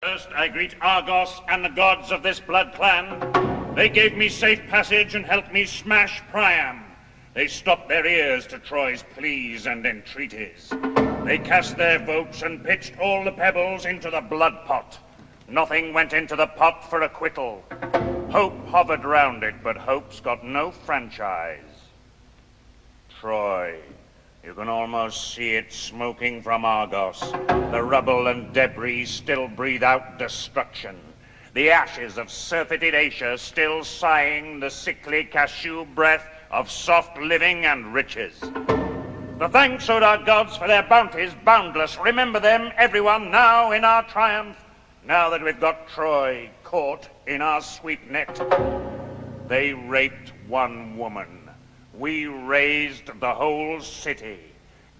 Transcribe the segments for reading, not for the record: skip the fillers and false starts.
First, I greet Argos and the gods of this blood clan. They gave me safe passage and helped me smash Priam. They stopped their ears to Troy's pleas and entreaties. They cast their votes and pitched all the pebbles into the blood pot. Nothing went into the pot for acquittal. Hope hovered round it, but hope's got no franchise. Troy. You can almost see it smoking from Argos. The rubble and debris still breathe out destruction. The ashes of surfeited Asia still sighing the sickly cashew breath of soft living and riches. The thanks owed our gods for their bounties boundless. Remember them, everyone, now in our triumph. Now that we've got Troy caught in our sweep net. They raped one woman. We razed the whole city,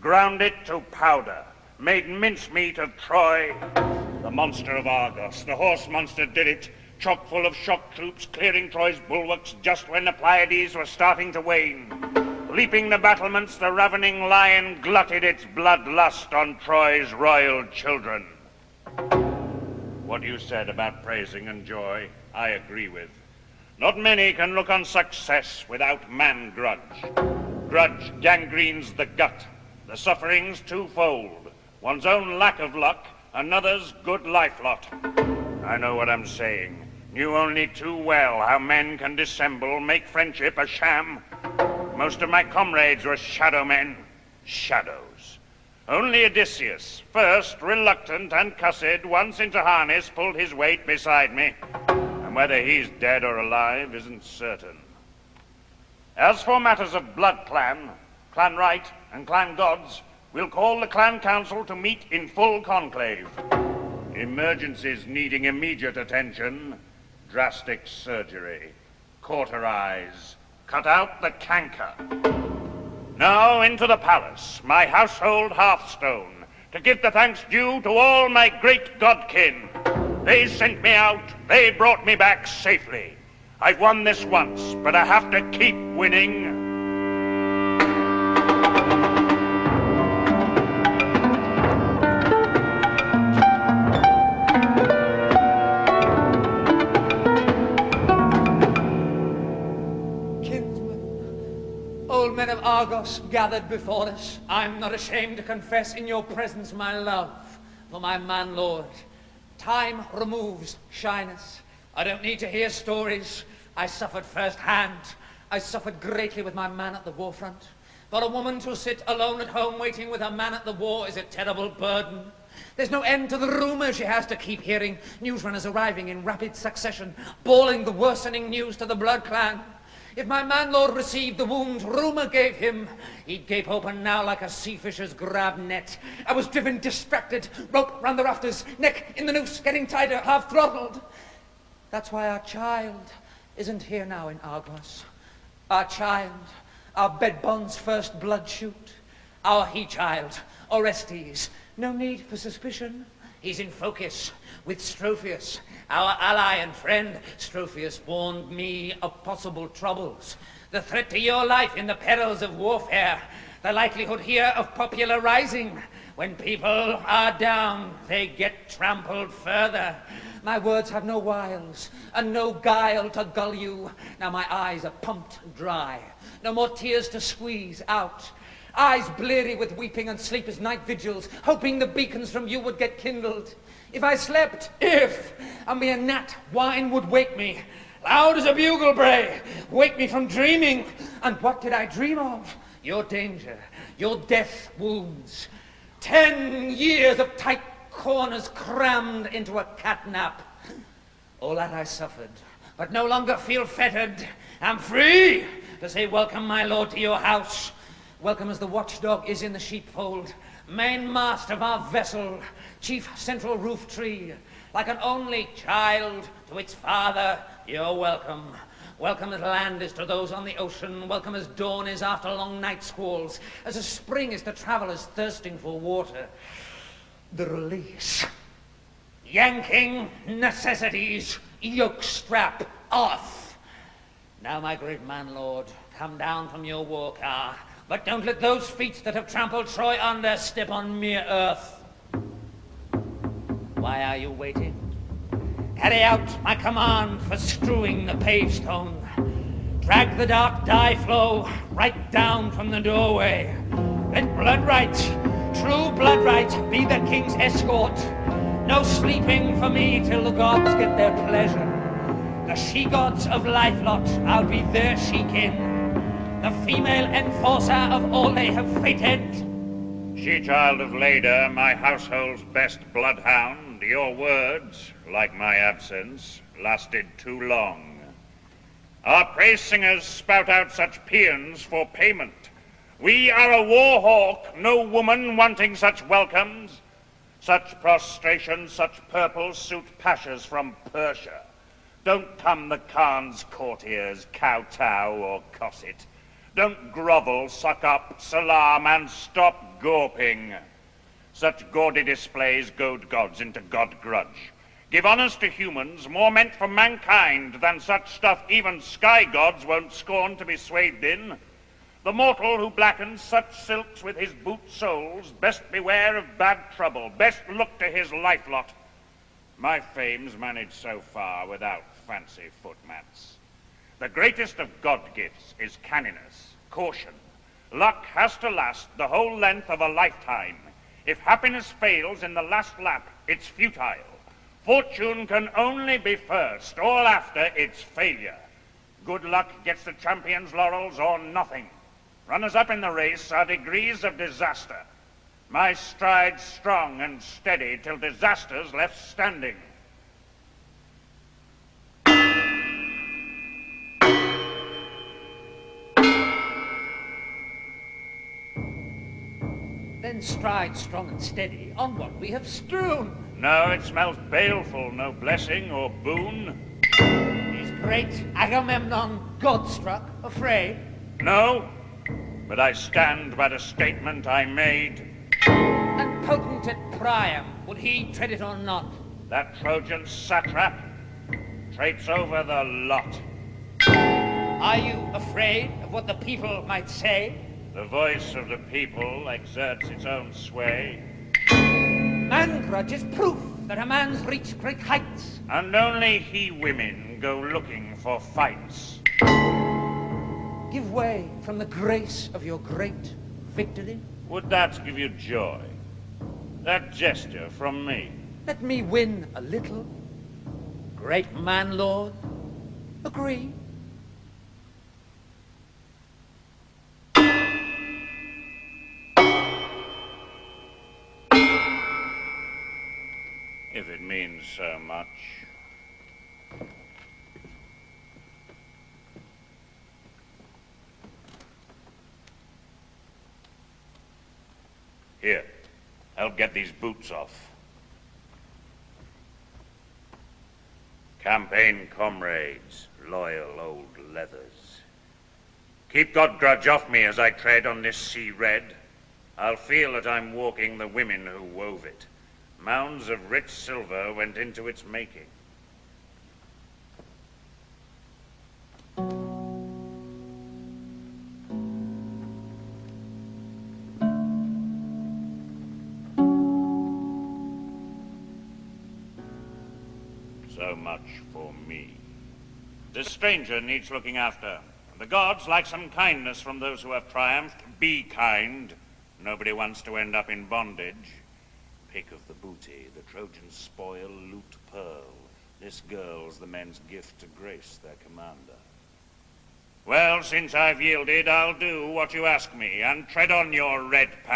ground it to powder, made mincemeat of Troy. The monster of Argos, the horse monster did it, chock full of shock troops, clearing Troy's bulwarks just when the Pleiades were starting to wane. Leaping the battlements, the ravening lion glutted its bloodlust on Troy's royal children. What you said about praising and joy, I agree with. Not many can look on success without man-grudge. Grudge gangrenes the gut, the sufferings twofold. One's own lack of luck, another's good life lot. I know what I'm saying. Knew only too well how men can dissemble, make friendship a sham. Most of my comrades were shadow men, shadows. Only Odysseus, first reluctant and cussed, once into harness, pulled his weight beside me. And whether he's dead or alive isn't certain. As for matters of blood clan right, and clan gods, we'll call the clan council to meet in full conclave. Emergencies needing immediate attention, drastic surgery, cauterize, cut out the canker. Now into the palace, my household hearthstone, to give the thanks due to all my great godkin. They sent me out, they brought me back safely. I've won this once, but I have to keep winning. Kinsmen, old men of Argos gathered before us, I'm not ashamed to confess in your presence my love for my man-lord. Time removes shyness. I don't need to hear stories. I suffered firsthand. I suffered greatly with my man at the war front. For a woman to sit alone at home waiting with her man at the war is a terrible burden. There's no end to the rumors she has to keep hearing. Newsrunners arriving in rapid succession, bawling the worsening news to the blood clan. If my man-lord received the wound rumor gave him, he'd gape open now like a sea fisher's grab net. I was driven distracted, rope round the rafters, neck in the noose, getting tighter, half throttled. That's why our child isn't here now in Argos. Our child, our bed bond's first blood shoot. Our he-child, Orestes. No need for suspicion. He's in focus with Strophius, our ally and friend. Strophius warned me of possible troubles. The threat to your life in the perils of warfare. The likelihood here of popular rising. When people are down, they get trampled further. My words have no wiles and no guile to gull you. Now my eyes are pumped dry. No more tears to squeeze out. Eyes bleary with weeping and sleepless night vigils, hoping the beacons from you would get kindled. If I slept, a mere gnat whine would wake me, loud as a bugle bray, wake me from dreaming. And what did I dream of? Your danger, your death wounds. 10 years of tight corners crammed into a catnap. All that I suffered, but no longer feel fettered. I'm free to say welcome, my lord, to your house. Welcome as the watchdog is in the sheepfold, mainmast of our vessel, chief central roof tree. Like an only child to its father, you're welcome. Welcome as land is to those on the ocean, welcome as dawn is after long night squalls, as a spring is to travelers thirsting for water. The release. Yanking necessities, yoke strap off. Now, my great man lord, come down from your war car. But don't let those feet that have trampled Troy under step on mere earth. Why are you waiting? Carry out my command for strewing the pavestone. Drag the dark dye flow right down from the doorway. Let blood right, true blood right, be the king's escort. No sleeping for me till the gods get their pleasure. The she-gods of Lifelot, I'll be their she-kin. The female enforcer of all they have fated. She-child of Leda, my household's best bloodhound, your words, like my absence, lasted too long. Our praise singers spout out such paeans for payment. We are a war hawk, no woman wanting such welcomes. Such prostration, such purple suit pashas from Persia. Don't come the Khan's courtiers, kowtow or cosset. Don't grovel, suck up, salam, and stop gawping. Such gaudy displays goad gods into god-grudge. Give honors to humans, more meant for mankind than such stuff even sky gods won't scorn to be swathed in. The mortal who blackens such silks with his boot soles, best beware of bad trouble, best look to his lifelot. My fame's managed so far without fancy footmats. The greatest of god gifts is canniness, caution. Luck has to last the whole length of a lifetime. If happiness fails in the last lap, it's futile. Fortune can only be first, all after it's failure. Good luck gets the champion's laurels or nothing. Runners-up in the race are degrees of disaster. My stride's strong and steady till disaster's left standing. Then stride strong and steady on what we have strewn. No, it smells baleful, no blessing or boon. Is great Agamemnon god-struck, afraid? No, but I stand by the statement I made. And potentate Priam, would he tread it or not? That Trojan satrap traipse over the lot. Are you afraid of what the people might say? The voice of the people exerts its own sway. Man-grudge is proof that a man's reached great heights. And only he-women go looking for fights. Give way from the grace of your great victory. Would that give you joy? That gesture from me? Let me win a little. Great man-lord, agree. If it means so much. Here, help get these boots off. Campaign comrades, loyal old leathers. Keep God grudge off me as I tread on this sea red. I'll feel that I'm walking the women who wove it. Mounds of rich silver went into its making. So much for me. This stranger needs looking after. The gods like some kindness from those who have triumphed. Be kind. Nobody wants to end up in bondage. Pick of the booty, the Trojan spoil, loot pearl. This girl's the men's gift to grace their commander. Well, since I've yielded, I'll do what you ask me, and tread on your red path.